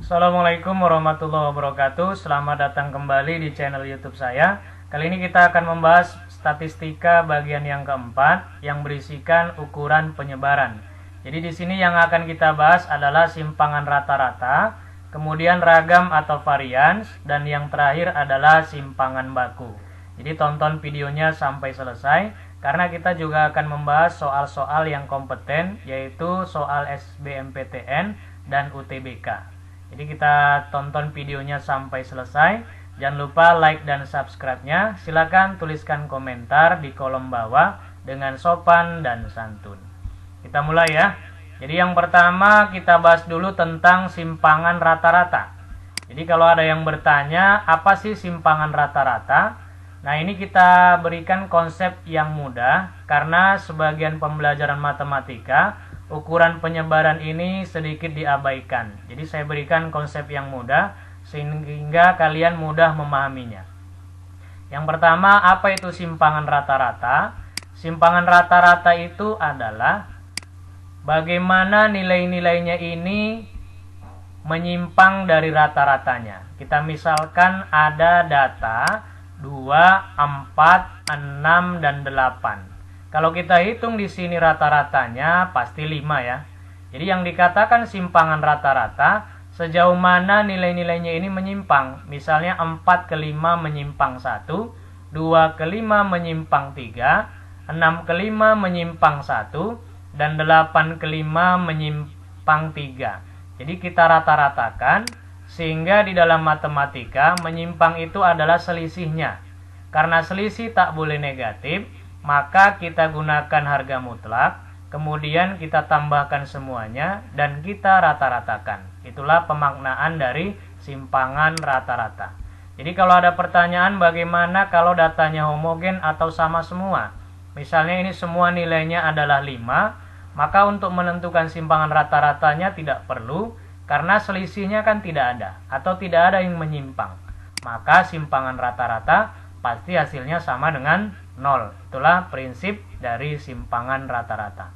Assalamualaikum warahmatullahi wabarakatuh. Selamat datang kembali di channel YouTube saya. Kali ini kita akan membahas statistika bagian yang keempat yang berisikan ukuran penyebaran. Jadi di sini yang akan kita bahas adalah simpangan rata-rata, kemudian ragam atau varians, dan yang terakhir adalah simpangan baku. Jadi tonton videonya sampai selesai karena kita juga akan membahas soal-soal yang kompeten, yaitu soal SBMPTN dan UTBK. Jadi kita tonton videonya sampai selesai. Jangan lupa like dan subscribe-nya. Silakan tuliskan komentar di kolom bawah dengan sopan dan santun. Kita mulai ya. Jadi yang pertama kita bahas dulu tentang simpangan rata-rata. Jadi kalau ada yang bertanya, apa sih simpangan rata-rata? Nah, ini kita berikan konsep yang mudah karena sebagian pembelajaran matematika ukuran penyebaran ini sedikit diabaikan. Jadi saya berikan konsep yang mudah sehingga kalian mudah memahaminya. Yang pertama, apa itu simpangan rata-rata? Simpangan rata-rata itu adalah bagaimana nilai-nilainya ini menyimpang dari rata-ratanya. Kita misalkan ada data 2, 4, 6, dan 8. Kalau kita hitung di sini rata-ratanya pasti 5 ya. Jadi yang dikatakan simpangan rata-rata sejauh mana nilai-nilainya ini menyimpang. Misalnya 4 ke 5 menyimpang 1, 2 ke 5 menyimpang 3, 6 ke 5 menyimpang 1, dan 8 ke 5 menyimpang 3. Jadi kita rata-ratakan sehingga di dalam matematika menyimpang itu adalah selisihnya. Karena selisih tak boleh negatif, maka kita gunakan harga mutlak, kemudian kita tambahkan semuanya, dan kita rata-ratakan. Itulah pemaknaan dari simpangan rata-rata. Jadi kalau ada pertanyaan bagaimana kalau datanya homogen atau sama semua, misalnya ini semua nilainya adalah 5, maka untuk menentukan simpangan rata-ratanya tidak perlu, karena selisihnya kan tidak ada, atau tidak ada yang menyimpang. Maka simpangan rata-rata pasti hasilnya sama dengan 0. Itulah prinsip dari simpangan rata-rata.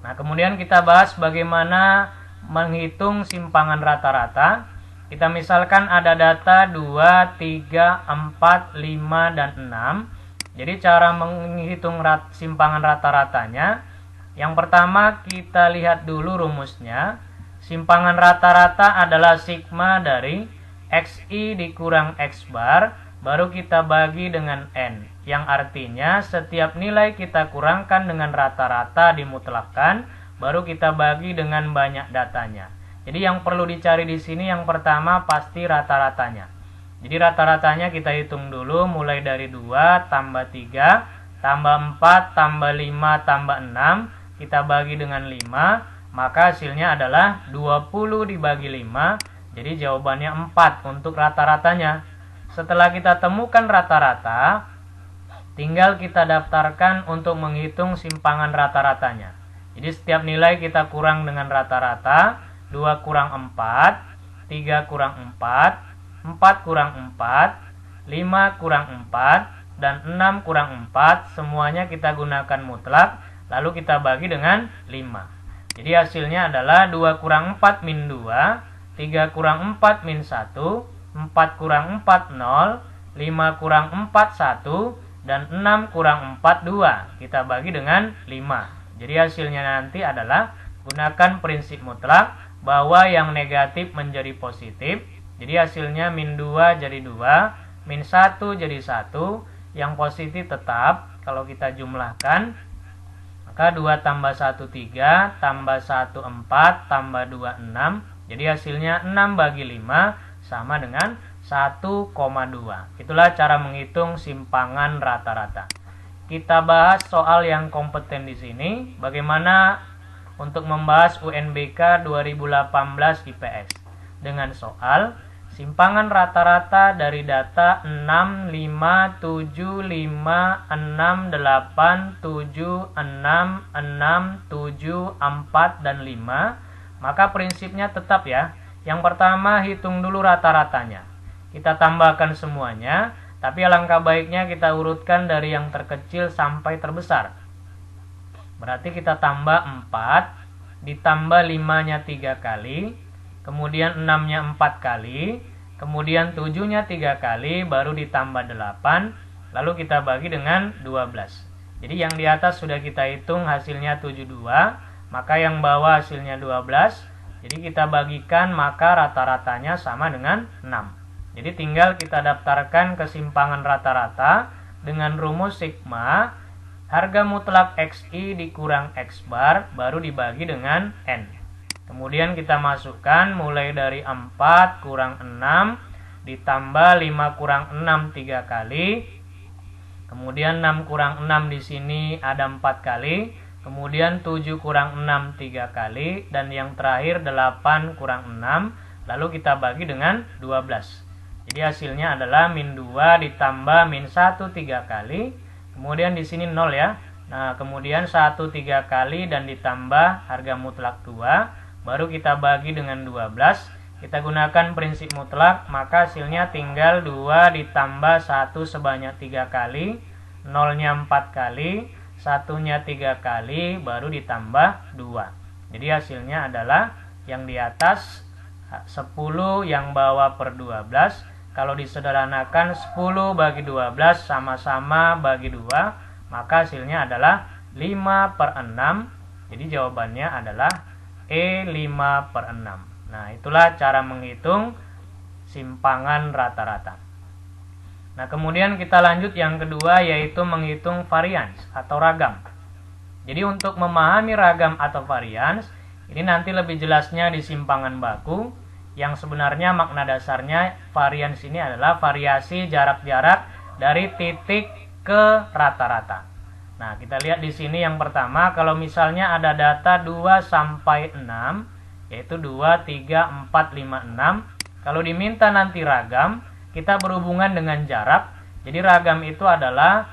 Nah, kemudian kita bahas bagaimana menghitung simpangan rata-rata. Kita misalkan ada data 2, 3, 4, 5, dan 6. Jadi cara menghitung simpangan rata-ratanya, yang pertama kita lihat dulu rumusnya. Simpangan rata-rata adalah sigma dari xi dikurang x bar, baru kita bagi dengan n, yang artinya setiap nilai kita kurangkan dengan rata-rata dimutlakkan, baru kita bagi dengan banyak datanya. Jadi yang perlu dicari di sini yang pertama pasti rata-ratanya. Jadi rata-ratanya kita hitung dulu, mulai dari 2 tambah 3 tambah 4 tambah 5 tambah 6, kita bagi dengan 5, maka hasilnya adalah 20 dibagi 5, jadi jawabannya 4 untuk rata-ratanya. Setelah kita temukan rata-rata, tinggal kita daftarkan untuk menghitung simpangan rata-ratanya. Jadi setiap nilai kita kurang dengan rata-rata, 2 kurang 4, 3 kurang 4, 4 kurang 4, 5 kurang 4, dan 6 kurang 4, semuanya kita gunakan mutlak, lalu kita bagi dengan 5. Jadi hasilnya adalah 2 kurang 4 min 2, 3 kurang 4 min 1, 4 kurang 4 0, 5 kurang 4 1, dan 6 kurang 4 2. Kita bagi dengan 5. Jadi hasilnya nanti adalah gunakan prinsip mutlak bahwa yang negatif menjadi positif. Jadi hasilnya min 2 jadi 2, min 1 jadi 1, yang positif tetap. Kalau kita jumlahkan, maka 2 tambah 1 3, tambah 1 4, tambah 2 6. Jadi hasilnya 6 bagi 5 sama dengan 1,2. Itulah cara menghitung simpangan rata-rata. Kita bahas soal yang kompeten di sini. Bagaimana untuk membahas UNBK 2018 IPS dengan soal simpangan rata-rata dari data 6, 5, 7, 5, 6, 8, 7, 6, 6, 7, 4, dan 5. Maka prinsipnya tetap ya. Yang pertama hitung dulu rata-ratanya. Kita tambahkan semuanya, tapi alangkah baiknya kita urutkan dari yang terkecil sampai terbesar. Berarti kita tambah 4, ditambah 5-nya 3 kali, kemudian 6-nya 4 kali, kemudian 7-nya 3 kali, baru ditambah 8, lalu kita bagi dengan 12. Jadi yang di atas sudah kita hitung hasilnya 72, maka yang bawah hasilnya 12. Jadi kita bagikan, maka rata-ratanya sama dengan 6. Jadi tinggal kita daftarkan kesimpangan rata-rata dengan rumus sigma harga mutlak XI dikurang X bar baru dibagi dengan N. Kemudian kita masukkan mulai dari 4 kurang 6 ditambah 5 kurang 6 3 kali. Kemudian 6 kurang 6 di sini ada 4 kali. Kemudian 7 kurang 6 3 kali. Dan yang terakhir 8 kurang 6. Lalu kita bagi dengan 12. Jadi hasilnya adalah min 2 ditambah min 1 3 kali. Kemudian di sini 0 ya. Nah, kemudian 1 3 kali dan ditambah harga mutlak 2. Baru kita bagi dengan 12. Kita gunakan prinsip mutlak, maka hasilnya tinggal 2 ditambah 1 sebanyak 3 kali. 0-nya 4 kali. 1-nya 3 kali, baru ditambah 2. Jadi hasilnya adalah yang di atas 10, yang bawah per 12. Kalau disederhanakan 10 bagi 12 sama-sama bagi 2, maka hasilnya adalah 5 per 6. Jadi jawabannya adalah E 5 per 6. Nah, itulah cara menghitung simpangan rata-rata. Nah, kemudian kita lanjut yang kedua, yaitu menghitung varians atau ragam. Jadi untuk memahami ragam atau varians, ini nanti lebih jelasnya di simpangan baku. Yang sebenarnya makna dasarnya varians ini adalah variasi jarak-jarak dari titik ke rata-rata. Nah, kita lihat di sini yang pertama, kalau misalnya ada data 2 sampai 6, yaitu 2, 3, 4, 5, 6. Kalau diminta nanti ragam, kita berhubungan dengan jarak. Jadi ragam itu adalah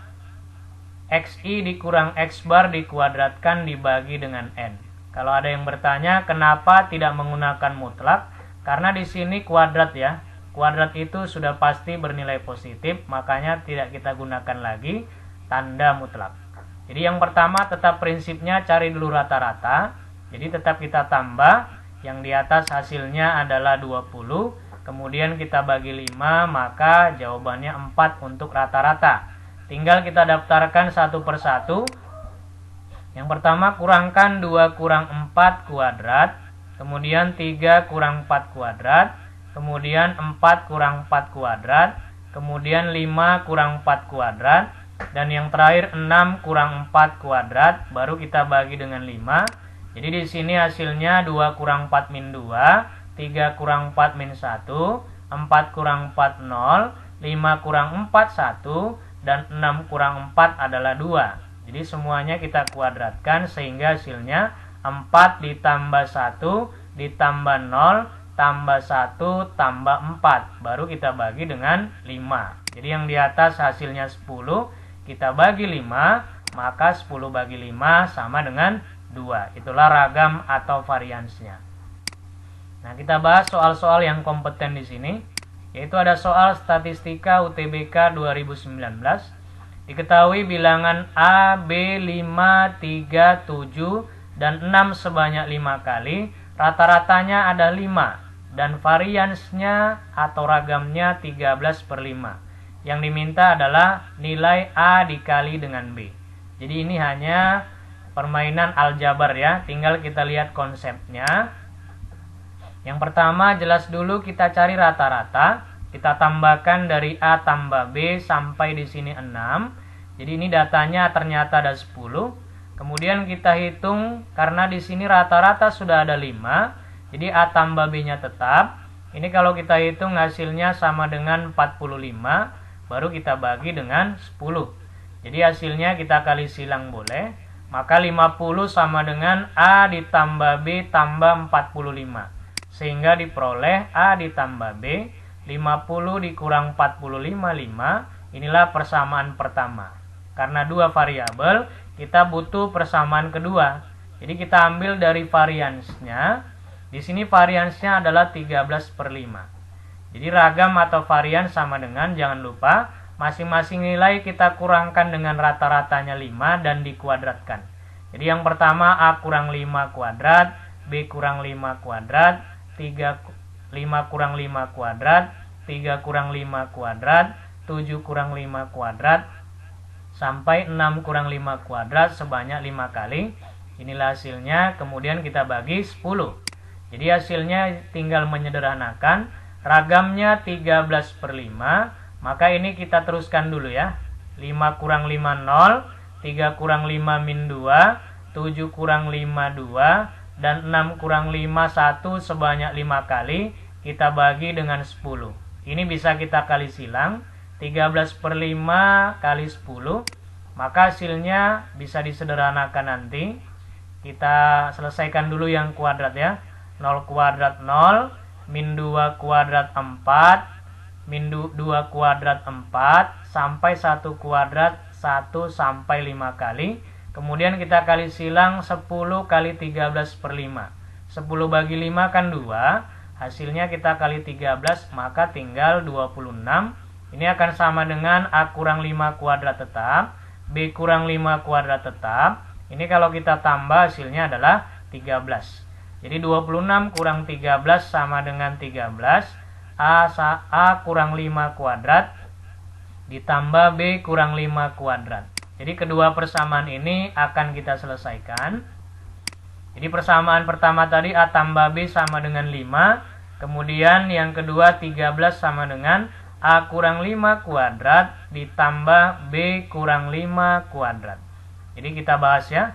XI dikurang X bar dikuadratkan dibagi dengan N. Kalau ada yang bertanya kenapa tidak menggunakan mutlak, karena di sini kuadrat ya. Kuadrat itu sudah pasti bernilai positif, makanya tidak kita gunakan lagi tanda mutlak. Jadi yang pertama tetap prinsipnya cari dulu rata-rata. Jadi tetap kita tambah, yang di atas hasilnya adalah 20. Kemudian kita bagi 5, maka jawabannya 4 untuk rata-rata. Tinggal kita daftarkan satu persatu. Yang pertama, kurangkan 2 kurang 4 kuadrat. Kemudian 3 kurang 4 kuadrat. Kemudian 4 kurang 4 kuadrat. Kemudian 5 kurang 4 kuadrat. Dan yang terakhir 6 kurang 4 kuadrat. Baru kita bagi dengan 5. Jadi di sini hasilnya 2 kurang 4 min 2. 3 kurang 4 min 1. 4 kurang 4 0. 5 kurang 4 1. Dan 6 kurang 4 adalah 2. Jadi semuanya kita kuadratkan sehingga hasilnya 4 ditambah 1 ditambah 0 tambah 1 tambah 4. Baru kita bagi dengan 5. Jadi yang di atas hasilnya 10. Kita bagi 5. Maka 10 bagi 5 sama dengan 2. Itulah ragam atau variansnya. Nah, kita bahas soal-soal yang kompeten di sini. Yaitu ada soal statistika UTBK 2019. Diketahui bilangan A, B, 5, 3, 7, dan 6 sebanyak 5 kali. Rata-ratanya ada 5. Dan variansnya atau ragamnya 13 per 5. Yang diminta adalah nilai A dikali dengan B. Jadi ini hanya permainan aljabar ya. Tinggal kita lihat konsepnya. Yang pertama jelas dulu kita cari rata-rata. Kita tambahkan dari A tambah B sampai di sini 6. Jadi ini datanya ternyata ada 10. Kemudian kita hitung karena di sini rata-rata sudah ada 5. Jadi A tambah B-nya tetap. Ini kalau kita hitung hasilnya sama dengan 45. Baru kita bagi dengan 10. Jadi hasilnya kita kali silang boleh. Maka 50 sama dengan A ditambah B tambah 45. Sehingga diperoleh A ditambah B. 50 dikurang 45, 5. Inilah persamaan pertama. Karena dua variabel, kita butuh persamaan kedua. Jadi kita ambil dari variansnya. Di sini variansnya adalah 13 per 5. Jadi ragam atau varians sama dengan, jangan lupa, masing-masing nilai kita kurangkan dengan rata-ratanya 5 dan dikuadratkan. Jadi yang pertama A kurang 5 kuadrat, B kurang 5 kuadrat, 5 kurang 5 kuadrat, 3 kurang 5 kuadrat, 7 kurang 5 kuadrat, sampai 6 kurang 5 kuadrat sebanyak 5 kali. Inilah hasilnya, kemudian kita bagi 10. Jadi hasilnya tinggal menyederhanakan. Ragamnya 13/5, maka ini kita teruskan dulu ya. 5 kurang 5 0, 3 kurang 5 min 2, 7 kurang 5 2, dan 6 kurang 5 1 sebanyak 5 kali. Kita bagi dengan 10. Ini bisa kita kali silang. 13/5 kali 10, maka hasilnya bisa disederhanakan nanti. Kita selesaikan dulu yang kuadrat ya. 0 kuadrat 0, min 2 kuadrat 4, min 2 kuadrat 4, sampai 1 kuadrat 1 sampai 5 kali. Kemudian kita kali silang 10 kali 13/5. 10 bagi 5 kan 2. Hasilnya kita kali 13, maka tinggal 26. Ini akan sama dengan A kurang 5 kuadrat tetap, B kurang 5 kuadrat tetap. Ini kalau kita tambah hasilnya adalah 13. Jadi 26 kurang 13 sama dengan 13. A kurang 5 kuadrat ditambah B kurang 5 kuadrat. Jadi kedua persamaan ini akan kita selesaikan. Jadi persamaan pertama tadi A tambah B sama dengan 5. Kemudian yang kedua 13 sama dengan A kurang 5 kuadrat ditambah B kurang 5 kuadrat. Jadi kita bahas ya.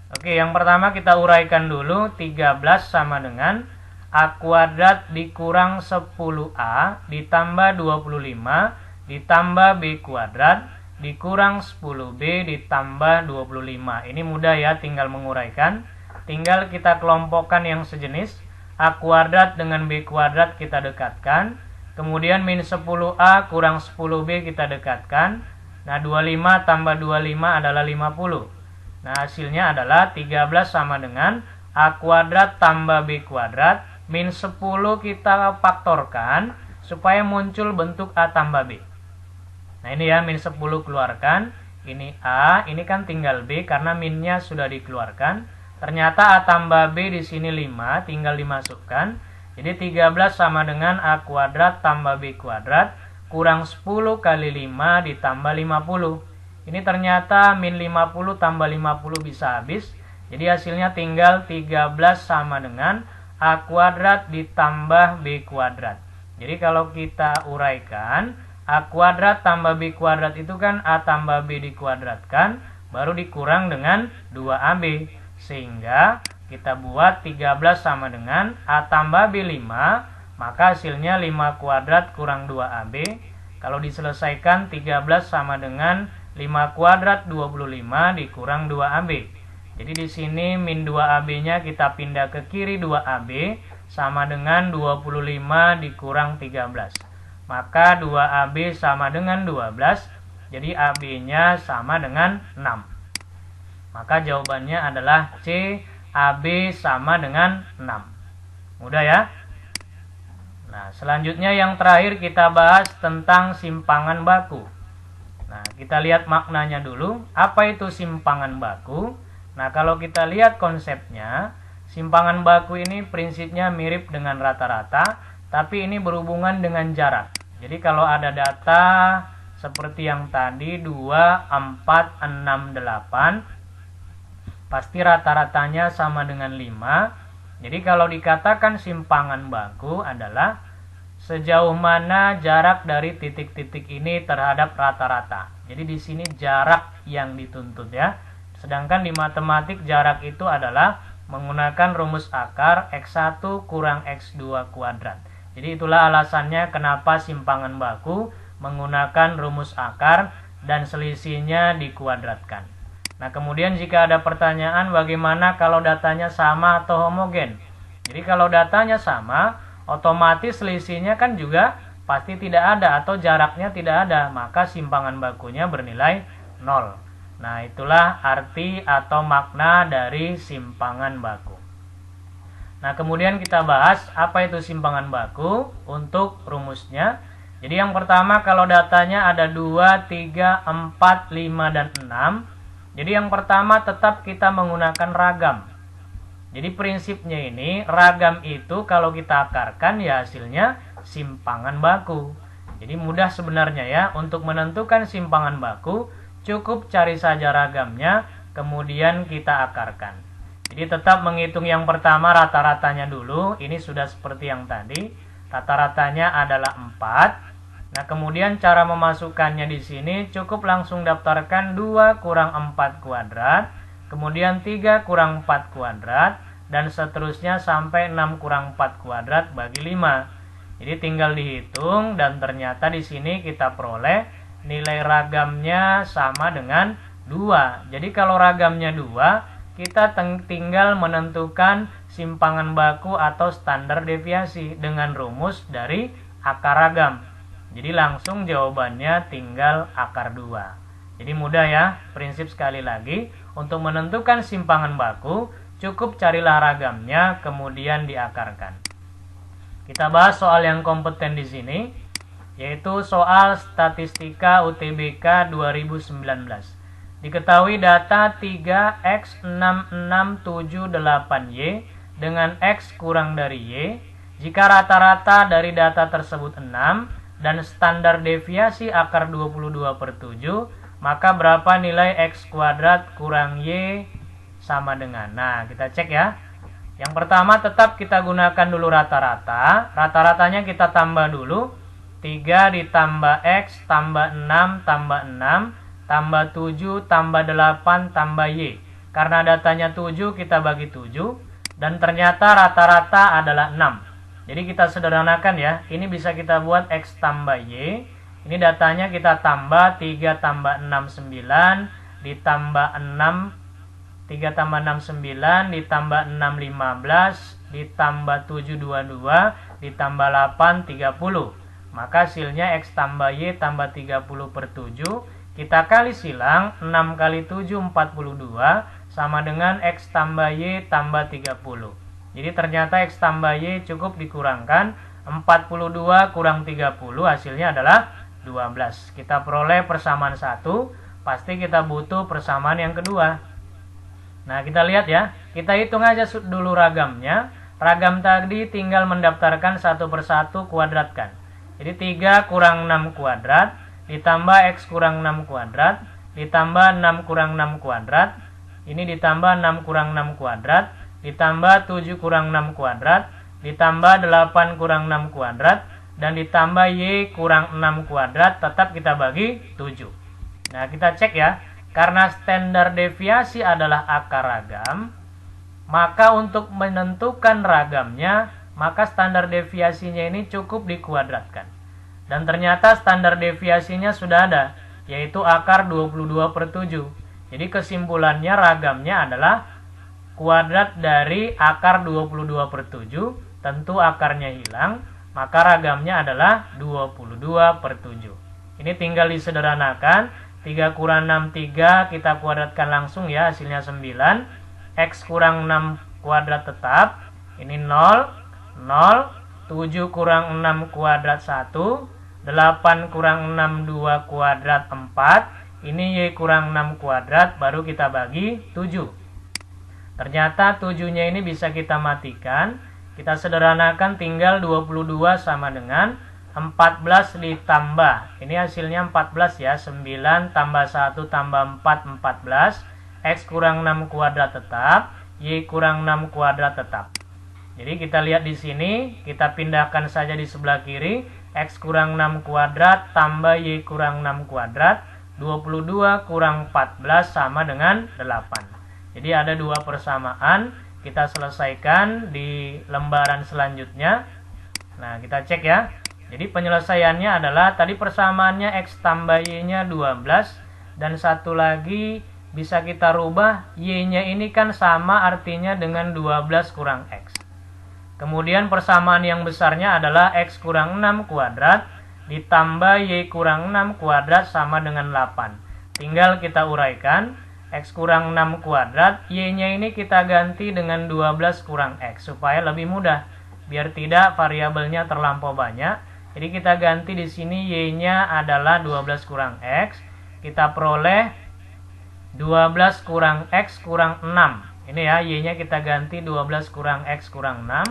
Oke, yang pertama kita uraikan dulu. 13 sama dengan A kuadrat dikurang 10A ditambah 25 ditambah B kuadrat dikurang 10B ditambah 25. Ini mudah ya, tinggal menguraikan. Tinggal kita kelompokkan yang sejenis. A kuadrat dengan B kuadrat kita dekatkan. Kemudian min 10A kurang 10B kita dekatkan. Nah, 25 tambah 25 adalah 50. Nah, hasilnya adalah 13 sama dengan A kuadrat tambah B kuadrat. Min 10 kita faktorkan supaya muncul bentuk A tambah B. Nah, ini ya, min 10 keluarkan. Ini A, ini kan tinggal B karena minnya sudah dikeluarkan. Ternyata A tambah B di sini 5, tinggal dimasukkan. Jadi 13 sama dengan A kuadrat tambah B kuadrat kurang 10 kali 5 ditambah 50. Ini ternyata min 50 tambah 50 bisa habis. Jadi hasilnya tinggal 13 sama dengan A kuadrat ditambah B kuadrat. Jadi kalau kita uraikan, A kuadrat tambah B kuadrat itu kan A tambah B dikuadratkan, baru dikurang dengan 2AB. Sehingga kita buat 13 sama dengan A tambah B 5, maka hasilnya 5 kuadrat kurang 2AB. Kalau diselesaikan 13 sama dengan 5 kuadrat 25 dikurang 2AB. Jadi di sini min 2AB-nya kita pindah ke kiri 2AB sama dengan 25 dikurang 13. Maka 2AB sama dengan 12. Jadi AB-nya sama dengan 6. Maka jawabannya adalah C, AB sama dengan 6. Mudah ya? Nah, selanjutnya yang terakhir kita bahas tentang simpangan baku. Nah, kita lihat maknanya dulu. Apa itu simpangan baku? Nah, kalau kita lihat konsepnya, simpangan baku ini prinsipnya mirip dengan rata-rata, tapi ini berhubungan dengan jarak. Jadi kalau ada data seperti yang tadi 2, 4, 6, 8, pasti rata-ratanya sama dengan 5. Jadi kalau dikatakan simpangan baku adalah sejauh mana jarak dari titik-titik ini terhadap rata-rata. Jadi di sini jarak yang dituntut ya. Sedangkan di matematik jarak itu adalah menggunakan rumus akar X1 kurang X2 kuadrat. Jadi itulah alasannya kenapa simpangan baku menggunakan rumus akar dan selisihnya dikuadratkan. Nah, kemudian jika ada pertanyaan bagaimana kalau datanya sama atau homogen? Jadi kalau datanya sama, otomatis selisihnya kan juga pasti tidak ada atau jaraknya tidak ada, maka simpangan bakunya bernilai 0. Nah, itulah arti atau makna dari simpangan baku. Nah, kemudian kita bahas apa itu simpangan baku untuk rumusnya. Jadi yang pertama kalau datanya ada 2, 3, 4, 5, dan 6. Jadi yang pertama tetap kita menggunakan ragam. Jadi prinsipnya ini ragam itu kalau kita akarkan ya hasilnya simpangan baku. Jadi mudah sebenarnya ya untuk menentukan simpangan baku, cukup cari saja ragamnya kemudian kita akarkan. Jadi tetap menghitung yang pertama rata-ratanya dulu. Ini sudah seperti yang tadi. Rata-ratanya adalah 4. Nah, kemudian cara memasukkannya di sini cukup langsung daftarkan 2 kurang 4 kuadrat, kemudian 3 kurang 4 kuadrat, dan seterusnya sampai 6 kurang 4 kuadrat bagi 5. Jadi tinggal dihitung dan ternyata di sini kita peroleh nilai ragamnya sama dengan 2. Jadi kalau ragamnya 2, kita tinggal menentukan simpangan baku atau standar deviasi dengan rumus dari akar ragam. Jadi langsung jawabannya tinggal akar 2. Jadi mudah ya, prinsip sekali lagi, untuk menentukan simpangan baku, cukup carilah ragamnya, kemudian diakarkan. Kita bahas soal yang kompeten di sini, yaitu soal statistika UTBK 2019. Diketahui data 3x6678y dengan x kurang dari y. Jika rata-rata dari data tersebut 6 dan standar deviasi akar 22/7, maka berapa nilai x kuadrat kurang y sama dengan. Nah, kita cek ya. Yang pertama tetap kita gunakan dulu rata-rata. Rata-ratanya kita tambah dulu. 3 ditambah x tambah 6 tambah 6 tambah 7 tambah 8 tambah y. Karena datanya 7 kita bagi 7 dan ternyata rata-rata adalah 6. Jadi kita sederhanakan ya. Ini bisa kita buat x tambah y. Ini datanya kita tambah 3 tambah 6 9 ditambah 6 3 tambah 6 9 ditambah 6 15 ditambah 7 22 ditambah 8 30. Maka hasilnya x tambah y tambah 30/7. Kita kali silang 6 kali 7 42 sama dengan x tambah y tambah 30. Jadi ternyata x tambah y cukup dikurangkan 42 kurang 30 hasilnya adalah 12. Kita peroleh persamaan 1, pasti kita butuh persamaan yang kedua. Nah, kita lihat ya. Kita hitung aja dulu ragamnya. Ragam tadi tinggal mendaftarkan satu persatu kuadratkan. Jadi 3 kurang 6 kuadrat ditambah x kurang 6 kuadrat ditambah 6 kurang 6 kuadrat. Ini ditambah 6 kurang 6 kuadrat ditambah 7 kurang 6 kuadrat ditambah 8 kurang 6 kuadrat dan ditambah y kurang 6 kuadrat, tetap kita bagi 7. Nah, kita cek ya. Karena standar deviasi adalah akar ragam, maka untuk menentukan ragamnya, maka standar deviasinya ini cukup dikuadratkan. Dan ternyata standar deviasinya sudah ada, yaitu akar 22/7. Jadi kesimpulannya ragamnya adalah kuadrat dari akar 22/7. Tentu akarnya hilang, maka ragamnya adalah 22/7. Ini tinggal disederhanakan. 3 kurang 6 3, kita kuadratkan langsung ya, hasilnya 9. X kurang 6 kuadrat tetap, ini 0 0. 7 kurang 6 kuadrat 1. 8 kurang 6 2 kuadrat 4. Ini y kurang 6 kuadrat, baru kita bagi 7. Ternyata 7-nya ini bisa kita matikan. Kita sederhanakan, tinggal 22 sama dengan 14 ditambah. Ini hasilnya 14 ya. 9 tambah 1 tambah 4, 14. X kurang 6 kuadrat tetap. Y kurang 6 kuadrat tetap. Jadi kita lihat di sini. Kita pindahkan saja di sebelah kiri. X kurang 6 kuadrat tambah Y kurang 6 kuadrat. 22 kurang 14 sama dengan 8. Jadi ada dua persamaan. Kita selesaikan di lembaran selanjutnya. Nah, kita cek ya. Jadi penyelesaiannya adalah tadi persamaannya X tambah Y-nya 12. Dan satu lagi bisa kita rubah. Y-nya ini kan sama, artinya dengan 12 kurang X. Kemudian persamaan yang besarnya adalah X kurang 6 kuadrat ditambah Y kurang 6 kuadrat sama dengan 8. Tinggal kita uraikan. X kurang 6 kuadrat, Y-nya ini kita ganti dengan 12 kurang X supaya lebih mudah, biar tidak variabelnya terlampau banyak. Jadi kita ganti di sini Y-nya adalah 12 kurang X. Kita peroleh 12 kurang X kurang 6. Ini ya, Y-nya kita ganti 12 kurang X kurang 6.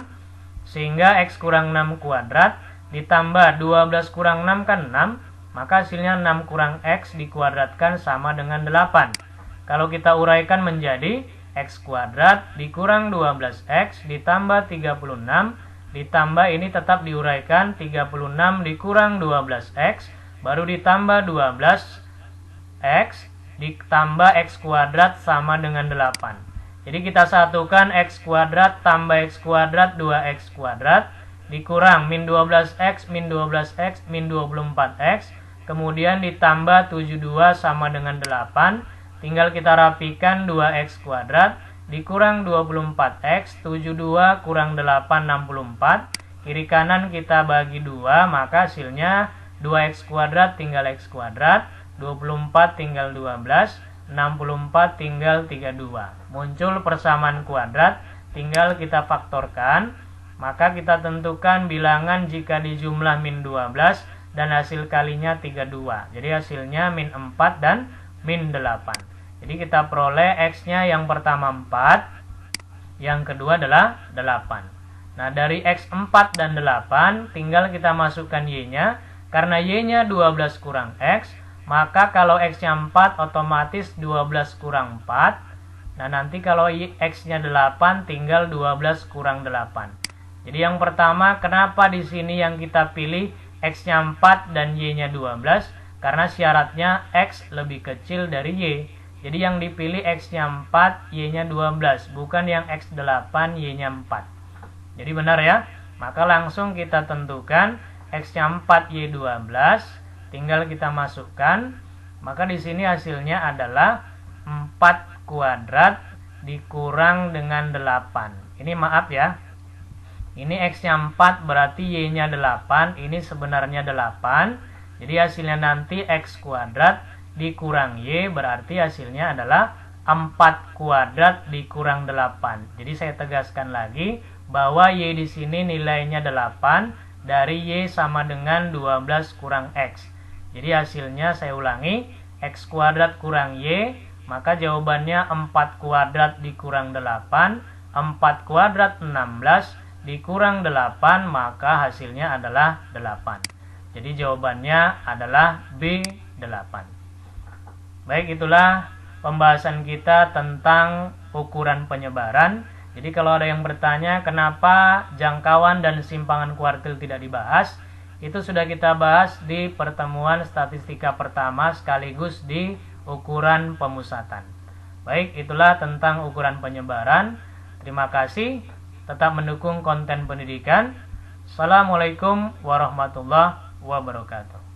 Sehingga X kurang 6 kuadrat ditambah 12 kurang 6 kan 6. Maka hasilnya 6 kurang X dikuadratkan sama dengan 8. Kalau kita uraikan menjadi X kuadrat dikurang 12X ditambah 36. Ditambah ini tetap diuraikan 36 dikurang 12X. Baru ditambah 12X ditambah X kuadrat sama dengan 8. Jadi kita satukan X kuadrat tambah X kuadrat 2X kuadrat dikurang min 12X min 12X min 24X. Kemudian ditambah 72 sama dengan 8. Tinggal kita rapikan 2X kuadrat dikurang 24X. 72 kurang 8 64. Kiri kanan kita bagi 2, maka hasilnya 2X kuadrat tinggal X kuadrat, 24 tinggal 12, 64 tinggal 32. Muncul persamaan kuadrat, tinggal kita faktorkan. Maka kita tentukan bilangan jika dijumlah min 12 dan hasil kalinya 32. Jadi hasilnya min 4 dan min 8. Jadi kita peroleh X-nya yang pertama 4, yang kedua adalah 8. Nah, dari X 4 dan 8 tinggal kita masukkan Y-nya. Karena Y-nya 12 kurang X, maka kalau X-nya 4 otomatis 12 kurang 4. Nah, nanti kalau X-nya 8 tinggal 12 kurang 8. Jadi yang pertama, kenapa di sini yang kita pilih X-nya 4 dan Y-nya 12? Karena syaratnya X lebih kecil dari Y. Jadi yang dipilih X-nya 4, Y-nya 12, bukan yang X8, Y-nya 4. Jadi benar ya? Maka langsung kita tentukan X-nya 4, Y 12, tinggal kita masukkan. Maka di sini hasilnya adalah 4 kuadrat dikurang dengan 8. Ini maaf ya. Ini X-nya 4 berarti Y-nya 8, ini sebenarnya 8. Jadi hasilnya nanti X kuadrat dikurang Y berarti hasilnya adalah 4 kuadrat dikurang 8. Jadi saya tegaskan lagi bahwa Y di sini nilainya 8. Dari Y sama dengan 12 kurang X. Jadi hasilnya saya ulangi, X kuadrat kurang Y, maka jawabannya 4 kuadrat dikurang 8. 4 kuadrat 16 dikurang 8, maka hasilnya adalah 8. Jadi jawabannya adalah B8. Baik, itulah pembahasan kita tentang ukuran penyebaran. Jadi kalau ada yang bertanya kenapa jangkauan dan simpangan kuartil tidak dibahas, itu sudah kita bahas di pertemuan statistika pertama sekaligus di ukuran pemusatan. Baik, itulah tentang ukuran penyebaran. Terima kasih, tetap mendukung konten pendidikan. Assalamualaikum warahmatullahi wabarakatuh.